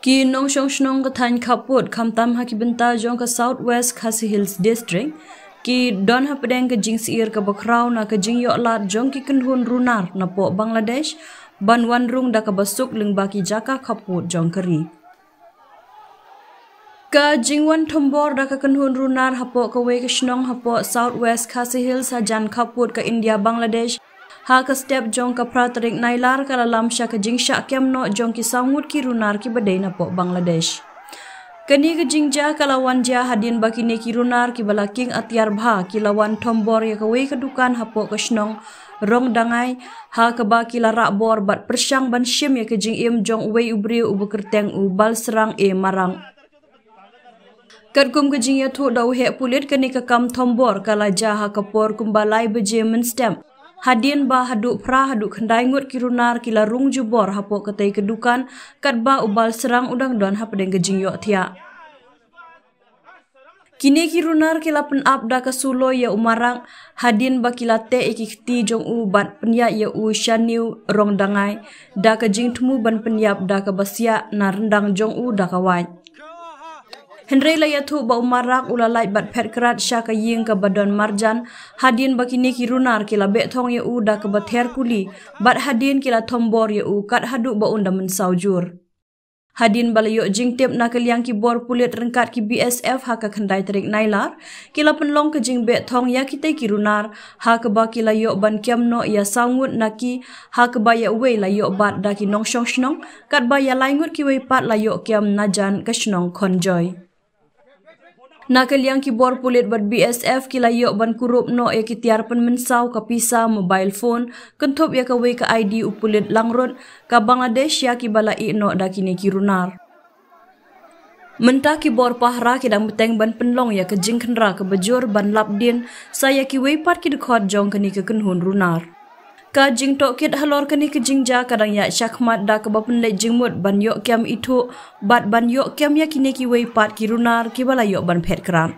Ki nong shong shnong ka than khaput khamtam ha ki benta jong ka Southwest Khasi Hills District ki don ha pedeng ka jing siir ka bakraw na ka jing yo lat jong ki kenhun runar na po Bangladesh ban wan rung da ka basuk ling baki jaka khaput jong kari ka jingwan thombor da ka kenhun runar hapo ka we ka shnong hapo Southwest Khasi Hills ha jan khaput ka India Bangladesh ha ka step jong ka pratarik nailar ka lalam sha ka jingsha kem no jong ki sangut ki runar ki badai na po Bangladesh kani ka jingja ka lawan ja hadin baki ne ki runar ki bala king atyar bha ki lawan thombor ya ka we ka dukan hapo ka shnong rong dangai ha ka ba ki lara bor bat persyang ban shim ya ka jing im jong we ubri ubu kerteng u bal serang marang Kadkum ka jing ya thu dau he pulit kani ka kam thombor kala ja ha ka por kumbalai beje men stem Hadin ba hadu pra hadu khandai ngut kirunar kila rung jubor hapo katai kedukan kat ba ubal serang udang don hapdeng gejing yo thia kini kirunar kila pen up da kasulo ya umarang hadin ba kila te ikikti jong u bat penya ya u shaniu rong dangai da ka jing thumu ban penyap da ka basia na rendang jong u da ka wai Henry layathu ba umarak ulalai bat phet kerat syaka ying ka badon marjan hadin bakini ki runar kila be thong ye u da ka bather kuli bat hadin kila thombor ye u kat hadu ba unda men saujur hadin balayo jingtep na kaliang ki bor pulit rengkat ki BSF ha ka khandai tarik nailar kila penlong ke jing be thong ya kitai ki runar ha ka ba kila yo ban kem no ya sangut naki ha ka ba ya we la yo bat da ki nong shong shnong kat ba ya laingut ki we pat la yo kem na jan ka shnong khonjoy Nakaliang ki bor pulit bat BSF kila yo ban kurup no ya ki tiar pen mensau ka pisa mobile phone kenthop ya ka we ka ID upulit langrut ka Bangladesh ya ki bala I no da kini ki runar Menta ki bor pahra ki dang beteng ban penlong ya ka jing khenra ka bajur ban lapdin saya ki we pat ki dekhot jong kani ka kenhun runar ka jing to kit halor kani ka jingja kadang ya syakmat da ka bapen le jingmut ban yo kem itu bat ban yo kem ya kini ki we pat ki runar ki bala yo ban phet kran